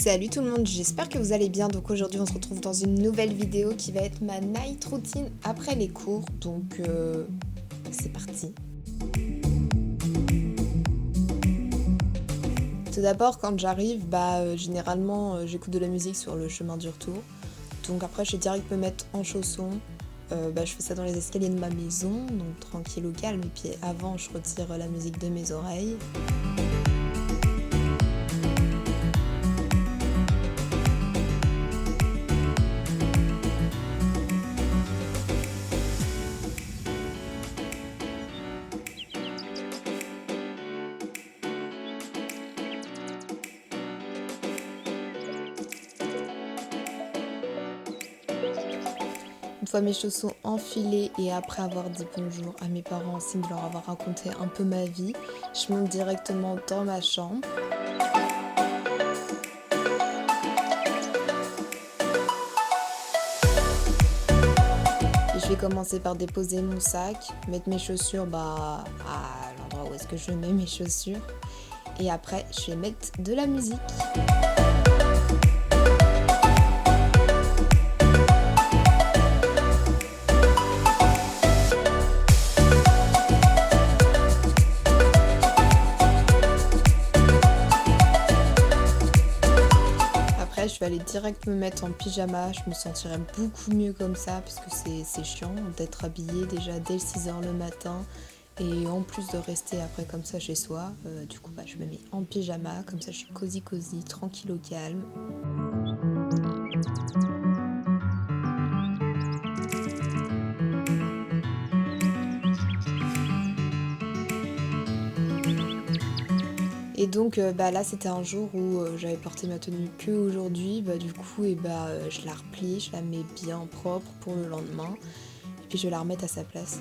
Salut tout le monde, j'espère que vous allez bien. Donc aujourd'hui on se retrouve dans une nouvelle vidéo qui va être ma night routine après les cours. Donc c'est parti. Tout d'abord quand j'arrive, généralement j'écoute de la musique sur le chemin du retour. Donc après je vais direct me mettre en chaussons. Je fais ça dans les escaliers de ma maison, donc tranquille au calme. Et puis avant je retire la musique de mes oreilles. Une fois mes chaussons enfilés et après avoir dit bonjour à mes parents, signe de leur avoir raconté un peu ma vie, je monte directement dans ma chambre. Et je vais commencer par déposer mon sac, mettre mes chaussures à l'endroit où est-ce que je mets mes chaussures. Et après, je vais mettre de la musique. Je vais aller direct me mettre en pyjama, je me sentirais beaucoup mieux comme ça parce que c'est chiant d'être habillée déjà dès 6h le matin et en plus de rester après comme ça chez soi. Du coup je me mets en pyjama, comme ça je suis cosy, tranquille au calme. Et donc là c'était un jour où j'avais porté ma tenue que aujourd'hui, du coup je la replie, je la mets bien propre pour le lendemain et puis je vais la remettre à sa place.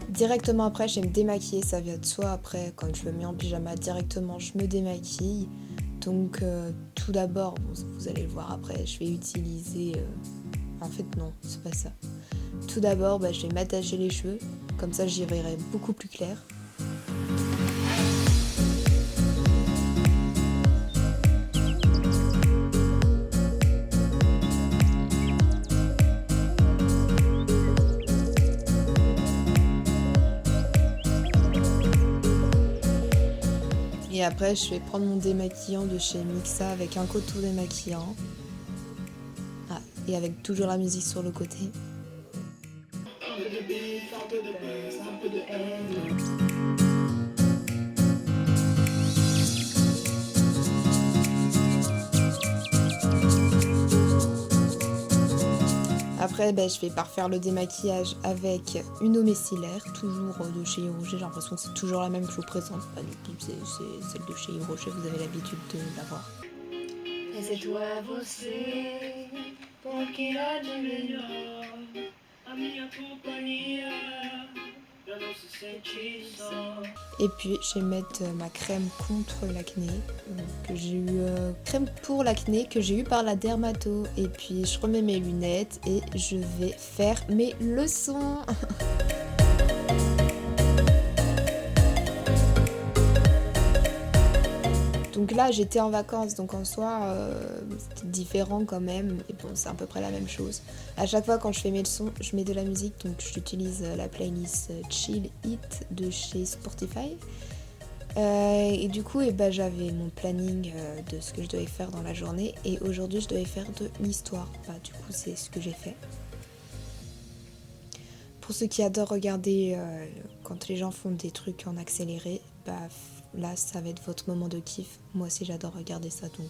Directement après je vais me démaquiller, ça vient de soi. Après quand je me mets en pyjama directement je me démaquille. Donc tout d'abord, vous allez le voir après, je vais utiliser... En fait non, c'est pas ça. Tout d'abord, je vais m'attacher les cheveux, comme ça j'y verrai beaucoup plus clair. Et après, je vais prendre mon démaquillant de chez Mixa avec un coton démaquillant. Et avec toujours la musique sur le côté. Après, je vais parfaire le démaquillage avec une eau micellaire, toujours de chez Yves Rocher. J'ai l'impression que c'est toujours la même que je vous présente. Pas du tout, c'est celle de chez Yves Rocher, vous avez l'habitude de l'avoir. E se tu é você, porque há de melhor a minha companhia, pra não se sentir só. Et puis je vais mettre ma crème contre l'acné, que j'ai eu crème pour l'acné que j'ai eu par la dermato. Et puis je remets mes lunettes et je vais faire mes leçons. Donc là j'étais en vacances, donc en soi c'était différent quand même, et bon c'est à peu près la même chose. À chaque fois quand je fais mes leçons, je mets de la musique, donc j'utilise la playlist Chill It de chez Spotify. Et du coup j'avais mon planning de ce que je devais faire dans la journée, et aujourd'hui je devais faire de l'histoire. Du coup c'est ce que j'ai fait. Pour ceux qui adorent regarder quand les gens font des trucs en accéléré, là ça va être votre moment de kiff. Moi aussi j'adore regarder ça, donc...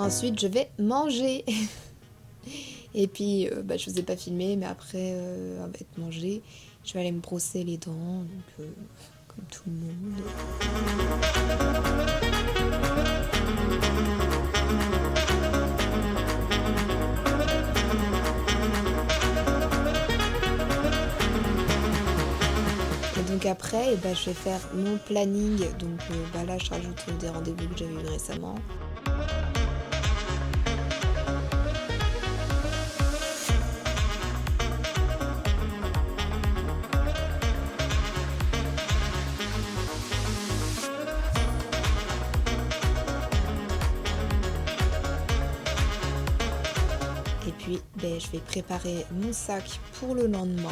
Ensuite, je vais manger. Et puis, je vous ai pas filmé, mais après avec manger, je vais aller me brosser les dents, donc comme tout le monde. Et donc après, je vais faire mon planning. Donc là, je rajoute des rendez-vous que j'avais eu récemment. Et puis, je vais préparer mon sac pour le lendemain.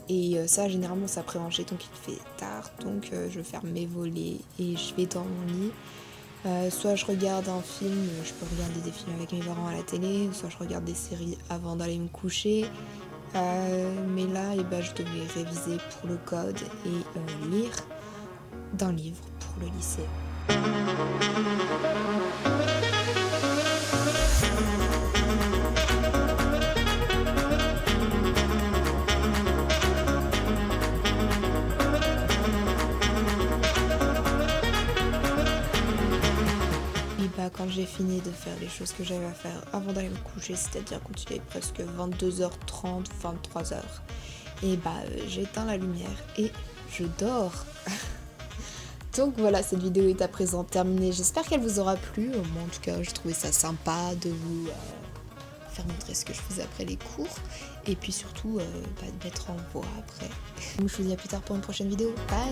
Et ça, généralement, c'est après manger, donc il fait tard. Donc je ferme mes volets et je vais dans mon lit. Soit je regarde un film, je peux regarder des films avec mes parents à la télé, soit je regarde des séries avant d'aller me coucher. Mais là, je devais réviser pour le code et lire d'un livre pour le lycée. Quand j'ai fini de faire les choses que j'avais à faire avant d'aller me coucher, c'est-à-dire quand il est presque 22h30, 23h, et j'éteins la lumière et je dors. Donc voilà, cette vidéo est à présent terminée. J'espère qu'elle vous aura plu. Moi, en tout cas, j'ai trouvé ça sympa de vous faire montrer ce que je faisais après les cours et puis surtout de mettre en voix après. Donc je vous dis à plus tard pour une prochaine vidéo. Bye!